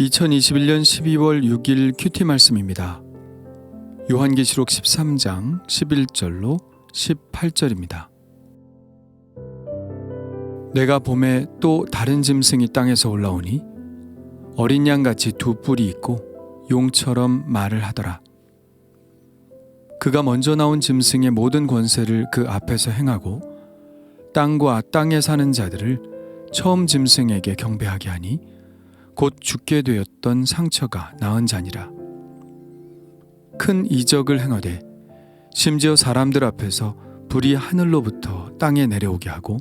2021년 12월 6일 큐티 말씀입니다. 요한계시록 13장 11절로 18절입니다. 내가 봄에 또 다른 짐승이 땅에서 올라오니 어린 양같이 두 뿔이 있고 용처럼 말을 하더라. 그가 먼저 나온 짐승의 모든 권세를 그 앞에서 행하고 땅과 땅에 사는 자들을 처음 짐승에게 경배하게 하니 곧 죽게 되었던 상처가 나은 자니라. 큰 이적을 행하되 심지어 사람들 앞에서 불이 하늘로부터 땅에 내려오게 하고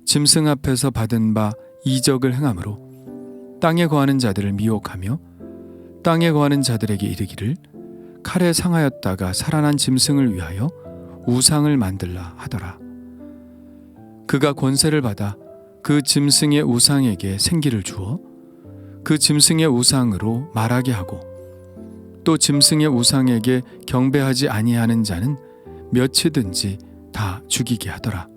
짐승 앞에서 받은 바 이적을 행함으로 땅에 거하는 자들을 미혹하며 땅에 거하는 자들에게 이르기를 칼에 상하였다가 살아난 짐승을 위하여 우상을 만들라 하더라. 그가 권세를 받아 그 짐승의 우상에게 생기를 주어 그 짐승의 우상으로 말하게 하고 또 짐승의 우상에게 경배하지 아니하는 자는 몇이든지 다 죽이게 하더라.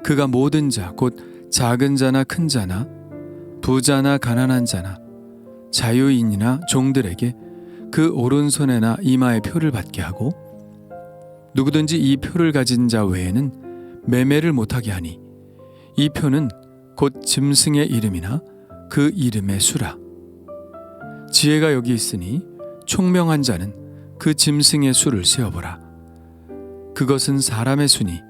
그가 모든 자 곧 작은 자나 큰 자나 부자나 가난한 자나 자유인이나 종들에게 그 오른손에나 이마에 표를 받게 하고 누구든지 이 표를 가진 자 외에는 매매를 못하게 하니 이 표는 곧 짐승의 이름이나 그 이름의 수라. 지혜가 여기 있으니 총명한 자는 그 짐승의 수를 세어보라. 그것은 사람의 수니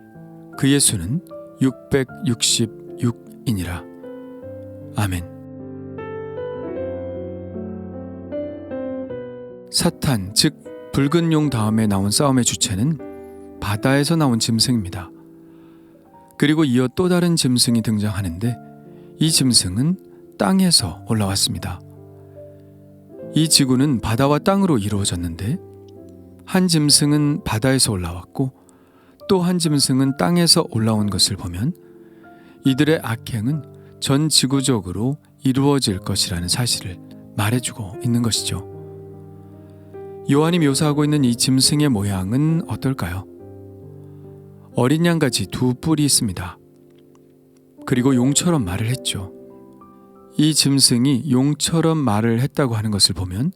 그의 수는 666이니라. 아멘. 사탄, 즉 붉은 용 다음에 나온 싸움의 주체는 바다에서 나온 짐승입니다. 그리고 이어 또 다른 짐승이 등장하는데 이 짐승은 땅에서 올라왔습니다. 이 지구는 바다와 땅으로 이루어졌는데 한 짐승은 바다에서 올라왔고 또 한 짐승은 땅에서 올라온 것을 보면 이들의 악행은 전 지구적으로 이루어질 것이라는 사실을 말해주고 있는 것이죠. 요한이 묘사하고 있는 이 짐승의 모양은 어떨까요? 어린 양같이 두 뿔이 있습니다. 그리고 용처럼 말을 했죠. 이 짐승이 용처럼 말을 했다고 하는 것을 보면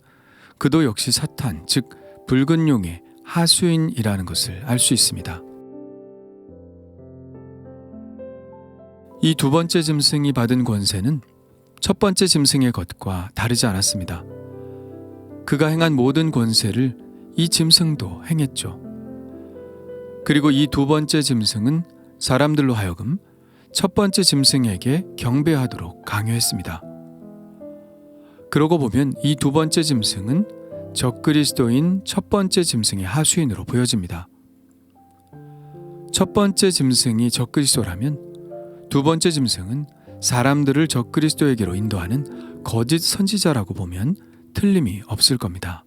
그도 역시 사탄, 즉 붉은 용의 하수인이라는 것을 알 수 있습니다. 이 두 번째 짐승이 받은 권세는 첫 번째 짐승의 것과 다르지 않았습니다. 그가 행한 모든 권세를 이 짐승도 행했죠. 그리고 이 두 번째 짐승은 사람들로 하여금 첫 번째 짐승에게 경배하도록 강요했습니다. 그러고 보면 이 두 번째 짐승은 적그리스도인 첫 번째 짐승의 하수인으로 보여집니다. 첫 번째 짐승이 적그리스도라면 두 번째 짐승은 사람들을 적그리스도에게로 인도하는 거짓 선지자라고 보면 틀림이 없을 겁니다.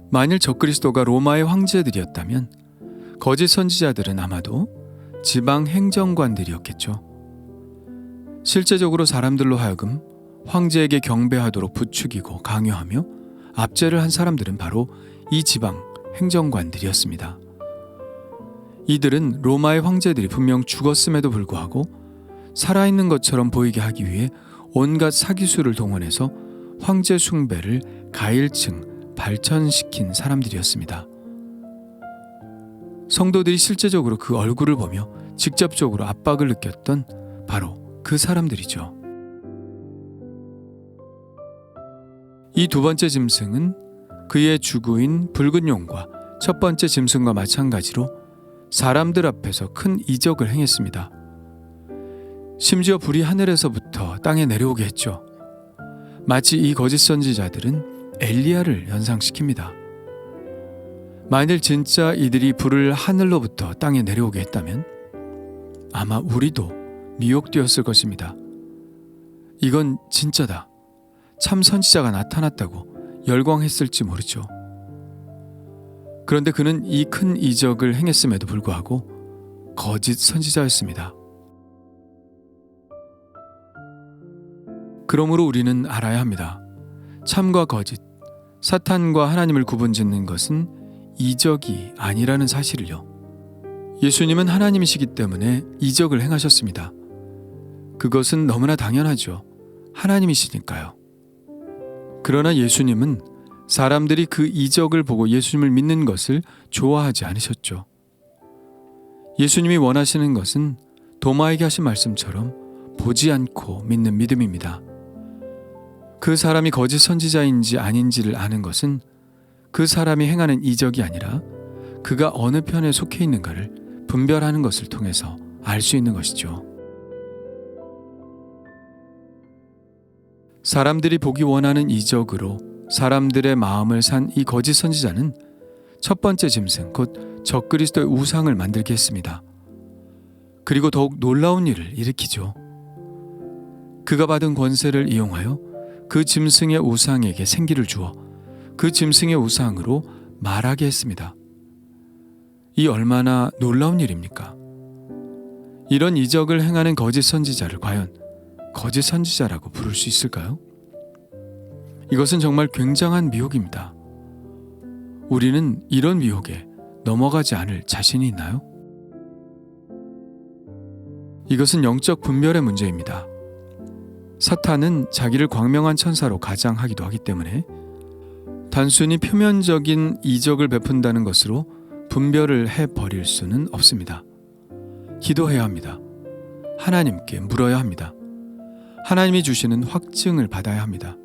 만일 적그리스도가 로마의 황제들이었다면 거짓 선지자들은 아마도 지방 행정관들이었겠죠. 실제적으로 사람들로 하여금 황제에게 경배하도록 부추기고 강요하며 압제를 한 사람들은 바로 이 지방 행정관들이었습니다. 이들은 로마의 황제들이 분명 죽었음에도 불구하고 살아있는 것처럼 보이게 하기 위해 온갖 사기수를 동원해서 황제 숭배를 가일층 발전시킨 사람들이었습니다. 성도들이 실제적으로 그 얼굴을 보며 직접적으로 압박을 느꼈던 바로 그 사람들이죠. 이 두 번째 짐승은 그의 주구인 붉은 용과 첫 번째 짐승과 마찬가지로 사람들 앞에서 큰 이적을 행했습니다. 심지어 불이 하늘에서부터 땅에 내려오게 했죠. 마치 이 거짓 선지자들은 엘리야를 연상시킵니다. 만일 진짜 이들이 불을 하늘로부터 땅에 내려오게 했다면 아마 우리도 미혹되었을 것입니다. 이건 진짜다. 참 선지자가 나타났다고 열광했을지 모르죠. 그런데 그는 이 큰 이적을 행했음에도 불구하고 거짓 선지자였습니다. 그러므로 우리는 알아야 합니다. 참과 거짓, 사탄과 하나님을 구분짓는 것은 이적이 아니라는 사실을요. 예수님은 하나님이시기 때문에 이적을 행하셨습니다. 그것은 너무나 당연하죠. 하나님이시니까요. 그러나 예수님은 사람들이 그 이적을 보고 예수님을 믿는 것을 좋아하지 않으셨죠. 예수님이 원하시는 것은 도마에게 하신 말씀처럼 보지 않고 믿는 믿음입니다. 그 사람이 거짓 선지자인지 아닌지를 아는 것은 그 사람이 행하는 이적이 아니라 그가 어느 편에 속해 있는가를 분별하는 것을 통해서 알 수 있는 것이죠. 사람들이 보기 원하는 이적으로 사람들의 마음을 산 이 거짓 선지자는 첫 번째 짐승, 곧 적그리스도의 우상을 만들게 했습니다. 그리고 더욱 놀라운 일을 일으키죠. 그가 받은 권세를 이용하여 그 짐승의 우상에게 생기를 주어 그 짐승의 우상으로 말하게 했습니다. 이 얼마나 놀라운 일입니까? 이런 이적을 행하는 거짓 선지자를 과연 거짓 선지자라고 부를 수 있을까요? 이것은 정말 굉장한 미혹입니다. 우리는 이런 미혹에 넘어가지 않을 자신이 있나요? 이것은 영적 분별의 문제입니다. 사탄은 자기를 광명한 천사로 가장하기도 하기 때문에 단순히 표면적인 이적을 베푼다는 것으로 분별을 해버릴 수는 없습니다. 기도해야 합니다. 하나님께 물어야 합니다. 하나님이 주시는 확증을 받아야 합니다.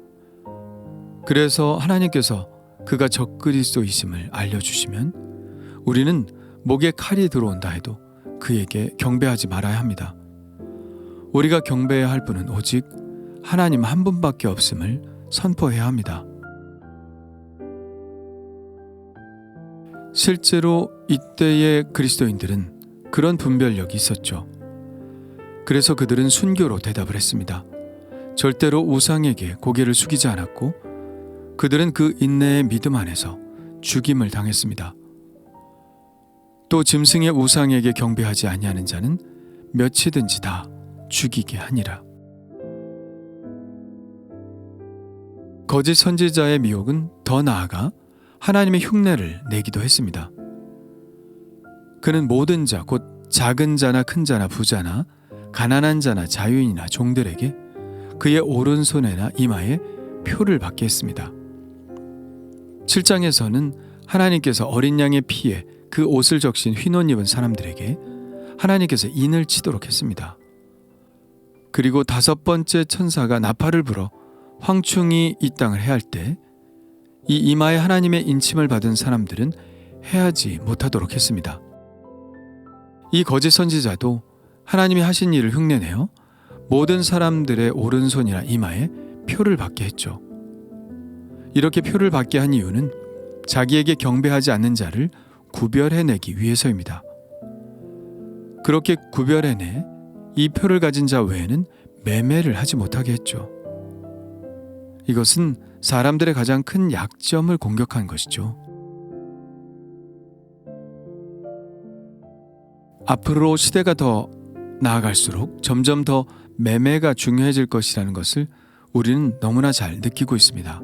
그래서 하나님께서 그가 적그리스도이심을 알려주시면 우리는 목에 칼이 들어온다 해도 그에게 경배하지 말아야 합니다. 우리가 경배해야 할 분은 오직 하나님 한 분밖에 없음을 선포해야 합니다. 실제로 이때의 그리스도인들은 그런 분별력이 있었죠. 그래서 그들은 순교로 대답을 했습니다. 절대로 우상에게 고개를 숙이지 않았고 그들은 그 인내의 믿음 안에서 죽임을 당했습니다. 또 짐승의 우상에게 경배하지 아니하는 자는 몇이든지 다 죽이게 하니라. 거짓 선지자의 미혹은 더 나아가 하나님의 흉내를 내기도 했습니다. 그는 모든 자, 곧 작은 자나 큰 자나 부자나 가난한 자나 자유인이나 종들에게 그의 오른손에나 이마에 표를 받게 했습니다. 7장에서는 하나님께서 어린 양의 피에 그 옷을 적신 흰 옷 입은 사람들에게 하나님께서 인을 치도록 했습니다. 그리고 5번째 천사가 나팔을 불어 황충이 이 땅을 해할 때 이 이마에 하나님의 인침을 받은 사람들은 해하지 못하도록 했습니다. 이 거짓 선지자도 하나님이 하신 일을 흉내내어 모든 사람들의 오른손이나 이마에 표를 받게 했죠. 이렇게 표를 받게 한 이유는 자기에게 경배하지 않는 자를 구별해내기 위해서입니다. 그렇게 구별해내 이 표를 가진 자 외에는 매매를 하지 못하게 했죠. 이것은 사람들의 가장 큰 약점을 공격한 것이죠. 앞으로 시대가 더 나아갈수록 점점 더 매매가 중요해질 것이라는 것을 우리는 너무나 잘 느끼고 있습니다.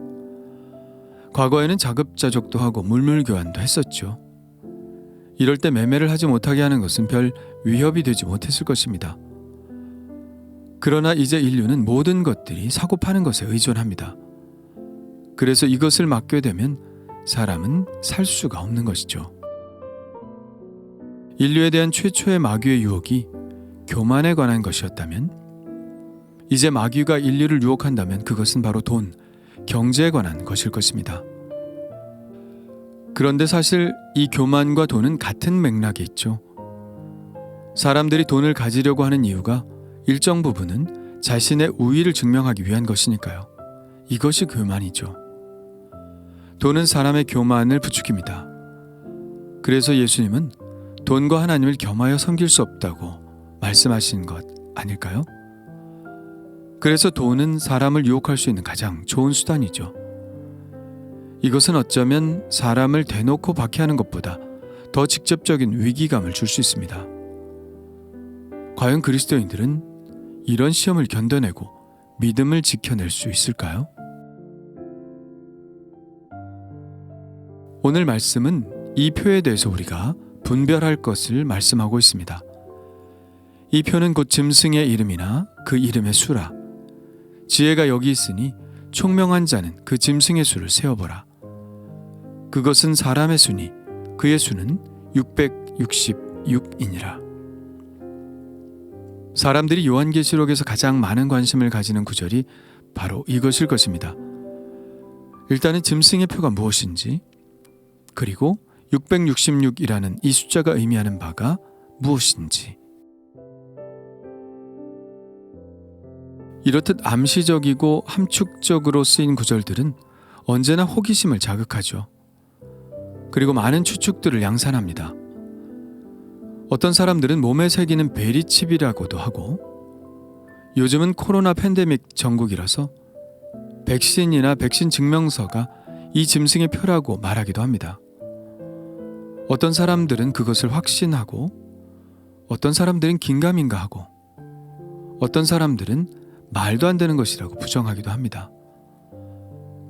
과거에는 자급자족도 하고 물물교환도 했었죠. 이럴 때 매매를 하지 못하게 하는 것은 별 위협이 되지 못했을 것입니다. 그러나 이제 인류는 모든 것들이 사고 파는 것에 의존합니다. 그래서 이것을 막게 되면 사람은 살 수가 없는 것이죠. 인류에 대한 최초의 마귀의 유혹이 교만에 관한 것이었다면 이제 마귀가 인류를 유혹한다면 그것은 바로 돈, 경제에 관한 것일 것입니다. 그런데 사실 이 교만과 돈은 같은 맥락에 있죠. 사람들이 돈을 가지려고 하는 이유가 일정 부분은 자신의 우위를 증명하기 위한 것이니까요. 이것이 교만이죠. 돈은 사람의 교만을 부추깁니다. 그래서 예수님은 돈과 하나님을 겸하여 섬길 수 없다고 말씀하신 것 아닐까요? 그래서 돈은 사람을 유혹할 수 있는 가장 좋은 수단이죠. 이것은 어쩌면 사람을 대놓고 박해하는 것보다 더 직접적인 위기감을 줄 수 있습니다. 과연 그리스도인들은 이런 시험을 견뎌내고 믿음을 지켜낼 수 있을까요? 오늘 말씀은 이 표에 대해서 우리가 분별할 것을 말씀하고 있습니다. 이 표는 곧 짐승의 이름이나 그 이름의 수라. 지혜가 여기 있으니 총명한 자는 그 짐승의 수를 세어보라. 그것은 사람의 수니 그의 수는 666이니라. 사람들이 요한계시록에서 가장 많은 관심을 가지는 구절이 바로 이것일 것입니다. 일단은 짐승의 표가 무엇인지, 그리고 666이라는 이 숫자가 의미하는 바가 무엇인지. 이렇듯 암시적이고 함축적으로 쓰인 구절들은 언제나 호기심을 자극하죠. 그리고 많은 추측들을 양산합니다. 어떤 사람들은 몸에 새기는 베리칩이라고도 하고, 요즘은 코로나 팬데믹 전국이라서 백신이나 백신 증명서가 이 짐승의 표라고 말하기도 합니다. 어떤 사람들은 그것을 확신하고, 어떤 사람들은 긴가민가하고, 어떤 사람들은 말도 안 되는 것이라고 부정하기도 합니다.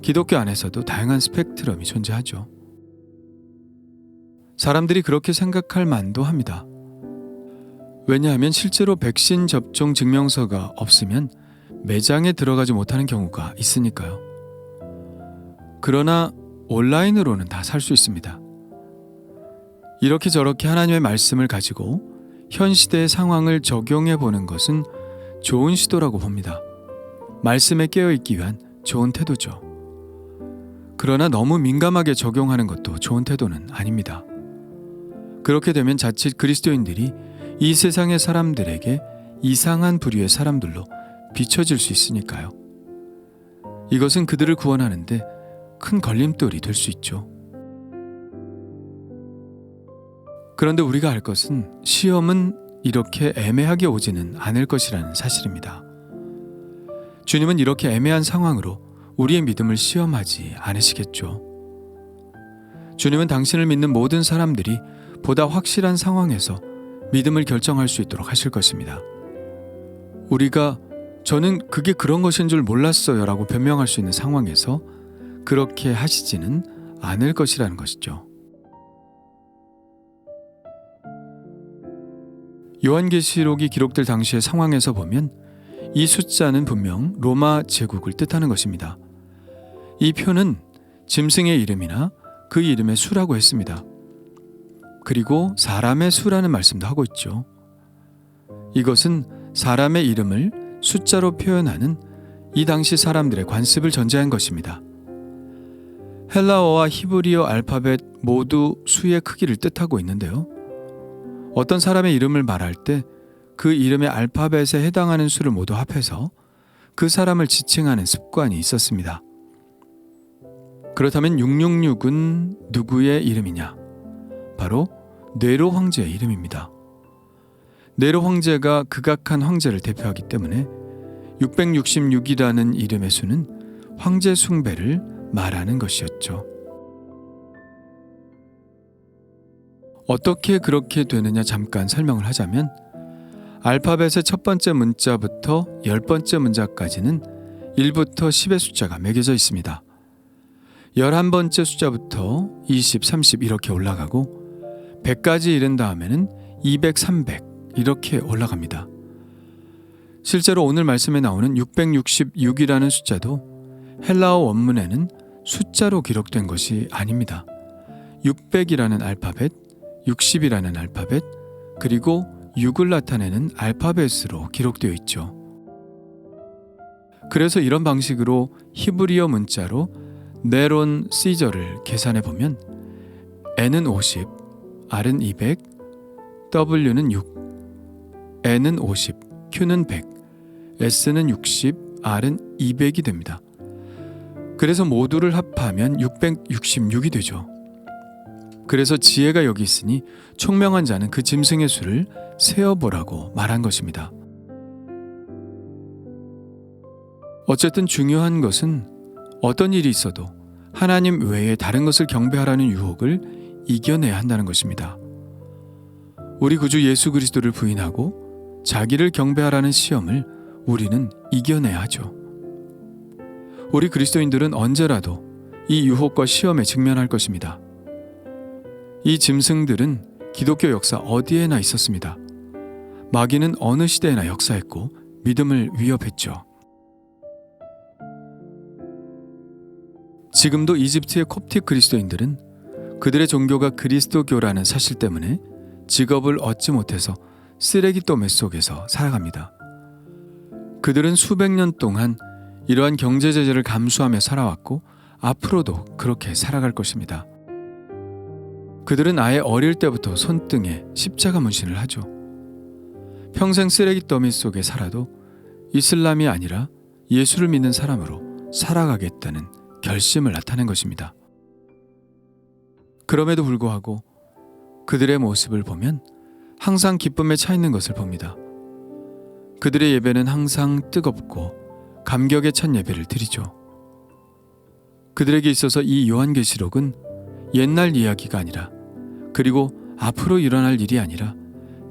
기독교 안에서도 다양한 스펙트럼이 존재하죠. 사람들이 그렇게 생각할 만도 합니다. 왜냐하면 실제로 백신 접종 증명서가 없으면 매장에 들어가지 못하는 경우가 있으니까요. 그러나 온라인으로는 다 살 수 있습니다. 이렇게 저렇게 하나님의 말씀을 가지고 현 시대의 상황을 적용해 보는 것은 좋은 시도라고 봅니다. 말씀에 깨어있기 위한 좋은 태도죠. 그러나 너무 민감하게 적용하는 것도 좋은 태도는 아닙니다. 그렇게 되면 자칫 그리스도인들이 이 세상의 사람들에게 이상한 부류의 사람들로 비춰질 수 있으니까요. 이것은 그들을 구원하는데 큰 걸림돌이 될 수 있죠. 그런데 우리가 알 것은 시험은 이렇게 애매하게 오지는 않을 것이라는 사실입니다. 주님은 이렇게 애매한 상황으로 우리의 믿음을 시험하지 않으시겠죠. 주님은 당신을 믿는 모든 사람들이 보다 확실한 상황에서 믿음을 결정할 수 있도록 하실 것입니다. 우리가 저는 그게 그런 것인 줄 몰랐어요 라고 변명할 수 있는 상황에서 그렇게 하시지는 않을 것이라는 것이죠. 요한계시록이 기록될 당시의 상황에서 보면 이 숫자는 분명 로마 제국을 뜻하는 것입니다. 이 표는 짐승의 이름이나 그 이름의 수라고 했습니다. 그리고 사람의 수라는 말씀도 하고 있죠. 이것은 사람의 이름을 숫자로 표현하는 이 당시 사람들의 관습을 전제한 것입니다. 헬라어와 히브리어 알파벳 모두 수의 크기를 뜻하고 있는데요. 어떤 사람의 이름을 말할 때 그 이름의 알파벳에 해당하는 수를 모두 합해서 그 사람을 지칭하는 습관이 있었습니다. 그렇다면 666은 누구의 이름이냐? 바로 네로 황제의 이름입니다. 네로 황제가 극악한 황제를 대표하기 때문에 666이라는 이름의 수는 황제 숭배를 말하는 것이었죠. 어떻게 그렇게 되느냐 잠깐 설명을 하자면 알파벳의 첫 번째 문자부터 10번째 문자까지는 1부터 10의 숫자가 매겨져 있습니다. 11번째 숫자부터 20, 30 이렇게 올라가고 100까지 이른 다음에는 200, 300 이렇게 올라갑니다. 실제로 오늘 말씀에 나오는 666이라는 숫자도 헬라어 원문에는 숫자로 기록된 것이 아닙니다. 600이라는 알파벳, 60이라는 알파벳, 그리고 6을 나타내는 알파벳으로 기록되어 있죠. 그래서 이런 방식으로 히브리어 문자로 네론 시저를 계산해 보면 N은 50, R은 200, W는 6, N은 50, Q는 100, S는 60, R은 200이 됩니다. 그래서 모두를 합하면 666이 되죠. 그래서 지혜가 여기 있으니 총명한 자는 그 짐승의 수를 세어보라고 말한 것입니다. 어쨌든 중요한 것은 어떤 일이 있어도 하나님 외에 다른 것을 경배하라는 유혹을 이겨내야 한다는 것입니다. 우리 구주 예수 그리스도를 부인하고 자기를 경배하라는 시험을 우리는 이겨내야 하죠. 우리 그리스도인들은 언제라도 이 유혹과 시험에 직면할 것입니다. 이 짐승들은 기독교 역사 어디에나 있었습니다. 마귀는 어느 시대에나 역사했고 믿음을 위협했죠. 지금도 이집트의 콥틱 그리스도인들은 그들의 종교가 그리스도교라는 사실 때문에 직업을 얻지 못해서 쓰레기 더미 속에서 살아갑니다. 그들은 수백 년 동안 이러한 경제 제재를 감수하며 살아왔고 앞으로도 그렇게 살아갈 것입니다. 그들은 아예 어릴 때부터 손등에 십자가 문신을 하죠. 평생 쓰레기 더미 속에 살아도 이슬람이 아니라 예수를 믿는 사람으로 살아가겠다는 결심을 나타낸 것입니다. 그럼에도 불구하고 그들의 모습을 보면 항상 기쁨에 차 있는 것을 봅니다. 그들의 예배는 항상 뜨겁고 감격에 찬 예배를 드리죠. 그들에게 있어서 이 요한계시록은 옛날 이야기가 아니라, 그리고 앞으로 일어날 일이 아니라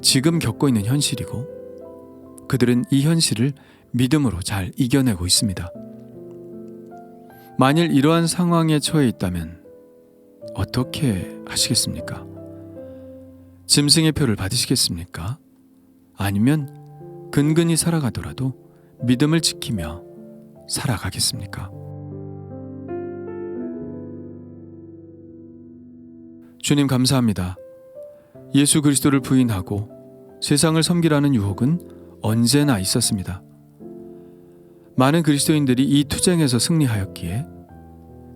지금 겪고 있는 현실이고, 그들은 이 현실을 믿음으로 잘 이겨내고 있습니다. 만일 이러한 상황에 처해 있다면 어떻게 하시겠습니까? 짐승의 표를 받으시겠습니까? 아니면 근근히 살아가더라도 믿음을 지키며 살아가겠습니까? 주님 감사합니다. 예수 그리스도를 부인하고 세상을 섬기라는 유혹은 언제나 있었습니다. 많은 그리스도인들이 이 투쟁에서 승리하였기에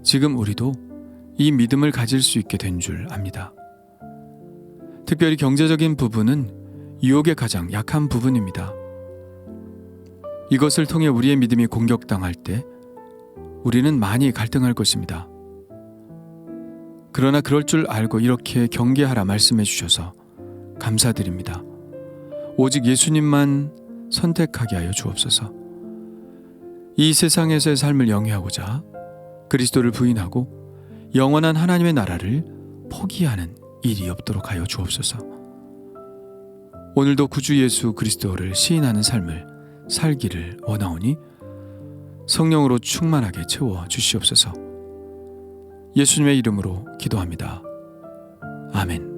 지금 우리도 이 믿음을 가질 수 있게 된 줄 압니다. 특별히 경제적인 부분은 유혹의 가장 약한 부분입니다. 이것을 통해 우리의 믿음이 공격당할 때 우리는 많이 갈등할 것입니다. 그러나 그럴 줄 알고 이렇게 경계하라 말씀해 주셔서 감사드립니다. 오직 예수님만 선택하게 하여 주옵소서. 이 세상에서의 삶을 영위하고자 그리스도를 부인하고 영원한 하나님의 나라를 포기하는 일이 없도록 하여 주옵소서. 오늘도 구주 예수 그리스도를 시인하는 삶을 살기를 원하오니 성령으로 충만하게 채워 주시옵소서. 예수님의 이름으로 기도합니다. 아멘.